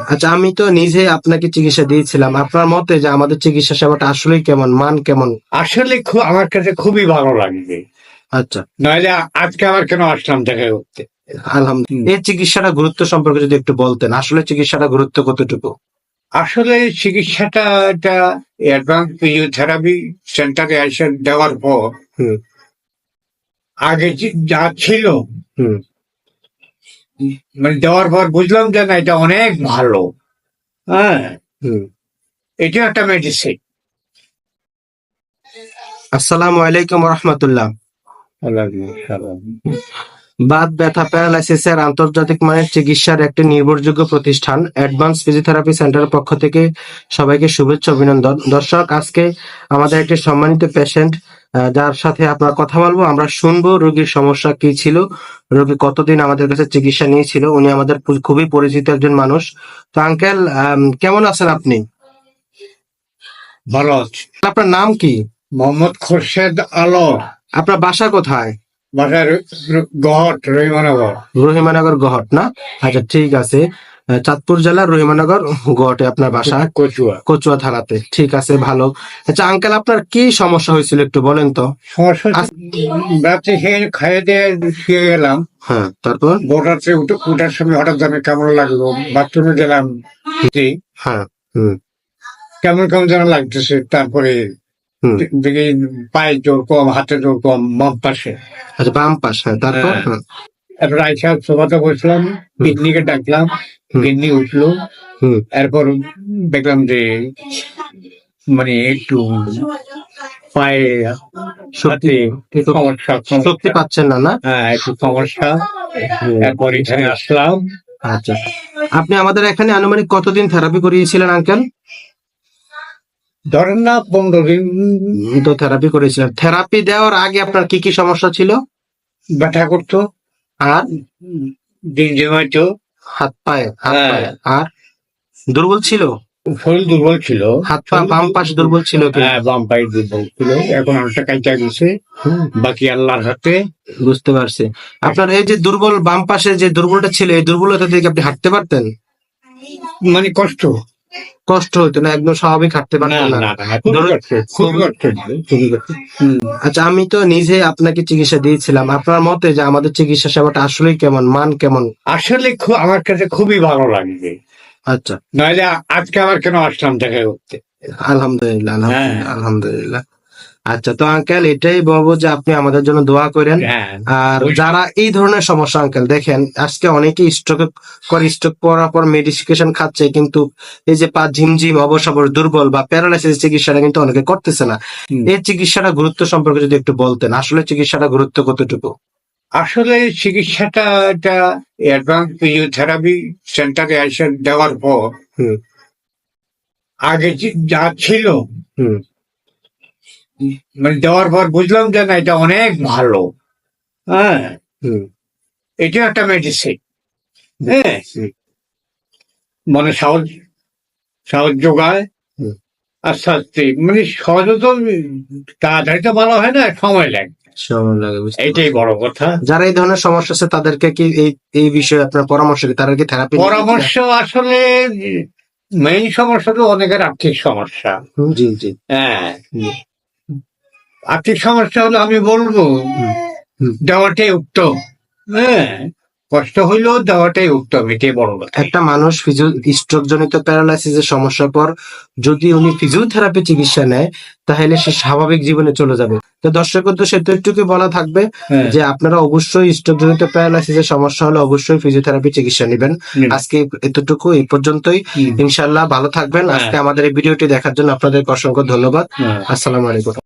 আচ্ছা, আমি তো নিজে আপনাকে চিকিৎসা দিয়েছিলাম। আপনার মতে যে আমাদের চিকিৎসা সেবাটা আসলেই কেমন, মান কেমন? আসলে আমার কাছে খুবই ভালো লাগবে। আচ্ছা, নইলে আজকে আবার কেন আসলাম দেখা করতে। আলহামদুলিল্লাহ। এই চিকিৎসাটা গুরুত্ব সম্পর্কে যদি একটু বলতেন, আসলে চিকিৎসাটা গুরুত্ব কতটুকু? আসলে চিকিৎসাটা এটা অ্যাডভান্স ফিজিওথেরাপি সেন্টারে এসে দেওয়ার পর হুম আগে যা ছিল হুম মানে দেওয়ার পর বুঝলাম যে না এটা অনেক ভালো। হ্যাঁ, হুম এটা একটা মেডিসিন। আসসালামু আলাইকুম রহমতুল্লাহ। বাত ব্যথা প্যারালাইসিসের আন্তর্জাতিক মানের চিকিৎসার একটি নির্ভরযোগ্য প্রতিষ্ঠান অ্যাডভান্স ফিজিওথেরাপি সেন্টারের পক্ষ থেকে সবাইকে শুভেচ্ছা অভিনন্দন। দর্শক, আজকে আমাদের একটি সম্মানিত পেশেন্ট যার সাথে আপনার কথা বলবো, আমরা শুনবো রোগীর সমস্যা কি ছিল, রোগী কতদিন আমাদের কাছে চিকিৎসা নিয়েছিল। উনি আমাদের খুবই পরিচিত একজন মানুষ। তো আঙ্কেল, কেমন আছেন আপনি? ভালো আছে। আপনার নাম কি? মোহাম্মদ খোরশেদ আলম। আপনার বাসা কোথায়? বাসার গহট রহিমানগর। রহিমানগর গহট না? আচ্ছা, ঠিক আছে। চাঁদপুর জেলার রহিমানগর গহটে আপনার বাসা, কচুয়া। কচুয়া থানাতে। ঠিক আছে, ভালো। আচ্ছা আঙ্কেল, আপনার কি সমস্যা হয়েছিল একটু বলেন তো। সমস্যা রাত্রে খাইয়ে দিয়ে শুয়ে গেলাম। হ্যাঁ, তারপর? বোটাতে উঠার সময় হঠাৎ যেন কেমন লাগলো, বাথরুমে গেলাম। হ্যাঁ। হুম কেমন কেমন যেন লাগতেছে। তারপরে হুম দেখি পায়ে জোর কম, হাতে জোর কম, বাম পাশে। আচ্ছা, বাম পাশ। হ্যাঁ, তারপর? হ্যাঁ। হ্যাঁ। এরপর আইসা সোফাতে বসলাম, গিন্নিকে ডাকলাম, গিন্নি উঠলো। হুম এরপর দেখলাম যে মানে একটু পায়ে শক্তি একটু সমস্যা। শক্তি পাচ্ছেন না, না? হ্যাঁ, একটু সমস্যা। এরপর এখানে আসলাম। আচ্ছা, আপনি আমাদের এখানে আনুমানিক কতদিন থেরাপি করিয়েছিলেন আঙ্কেল? ধরেন না 15 দিন। তো থেরাপি করেছিলেন। থেরাপি দেওয়ার আগে আপনার কি কি সমস্যা ছিল? ব্যথা করতো, আর দিন জমাইতো, হাত পায়ে হ্যাঁ। আর দুর্বল ছিল? শরীর দুর্বল ছিল। হাত পা বাম পাশ দুর্বল ছিল কি? হ্যাঁ, বাম পায়ে দুর্বল ছিল। এখন অনেকটা কাইটা গেছে, বাকি আল্লাহর হাতে। বুঝতে পারছি। আপনার এই যে দুর্বল বাম পাশে যে দুর্বলটা ছিল, এই দুর্বলতা থেকে আপনি হাঁটতে পারতেন? মানে কষ্ট কষ্ট হতো না? একদম স্বাভাবিক হাঁটতে না পারতেন না? না না, খুবই কষ্ট, খুবই কষ্ট। খুবই কষ্ট। আচ্ছা, আমি তো নিজে আপনাকে চিকিৎসা দিয়েছিলাম। আপনার মতে যে আমাদের চিকিৎসা সেবাটা আসলেই কেমন, মান কেমন? আসলে আমার কাছে খুবই ভালো লাগবে। আচ্ছা, নইলে আজকে আবার কেন আসলাম দেখা করতে। আলহামদুলিল্লাহ, আলহামদুলিল্লাহ, হ্যাঁ। আলহামদুলিল্লাহ। আচ্ছা, তো আঙ্কেল এটাই বলবো যে আপনি আমাদের জন্য দোয়া করেন। হ্যাঁ, আর যারা এই ধরনের সমস্যা, আঙ্কেল দেখেন আজকে অনেকেই স্ট্রোক পড়ার পর মেডিকেশন খাচ্ছে, কিন্তু এই যে পা ঝিমঝিম, অবসবর, দুর্বল বা প্যারালাইসিস চিকিৎসাটা কিন্তু অনেকে করতেছে না। এই চিকিৎসাটা গুরুত্ব সম্পর্কে যদি একটু বলতেন, আসলে চিকিৎসাটা গুরুত্ব কতটুকু? আসলে চিকিৎসাটা এটা অ্যাডভান্স ফিজিওথেরাপি সেন্টারে এসে দেওয়ার পর হুম আগে যা ছিল হুম মানে দেওয়ার পর বুঝলাম যে না এটা অনেক ভালো। হ্যাঁ, হুম এটা একটা মেডিসিন। হ্যাঁ, হুম। মানে সাহস যোগায় হুম। আস্তে আস্তে। মানে সহজে তো তাড়াতাড়ি তো ভালো হয় না, সময় লাগে। সময় লাগে, বুঝতে এটাই বড় কথা। যারা এই ধরনের সমস্যা আছে তাদেরকে কি এই বিষয়ে আপনার পরামর্শ কি? তারা কি থেরাপি? পরামর্শ আসলে মেইন সমস্যা তো অনেকের আর্থিক সমস্যা। জি জি। হ্যাঁ, আর্থিক সমস্যা হলে আমি বলবো দেওয়াটাই উত্তম। হ্যাঁ, কষ্ট হইলেও দেওয়াটাই উত্তম, এটাই বড় কথা। একটা মানুষ স্ট্রোক জনিত প্যারালাইসিসের সমস্যার পর যদি উনি ফিজিওথেরাপি চিকিৎসা নেয়, তাহলে সে স্বাভাবিক জীবনে চলে যাবে। তো দর্শকের তো সেটুকু বলা থাকবে হ্যাঁ। যে আপনারা অবশ্যই স্ট্রোক জনিত প্যারালাইসিসের সমস্যা হলে অবশ্যই ফিজিওথেরাপি চিকিৎসা নেবেন। আজকে এতটুকু, এই পর্যন্তই। ইনশাল্লাহ ভালো থাকবেন। আজকে আমাদের এই ভিডিওটি দেখার জন্য আপনাদের অসংখ্য ধন্যবাদ। আসসালামু আলাইকুম।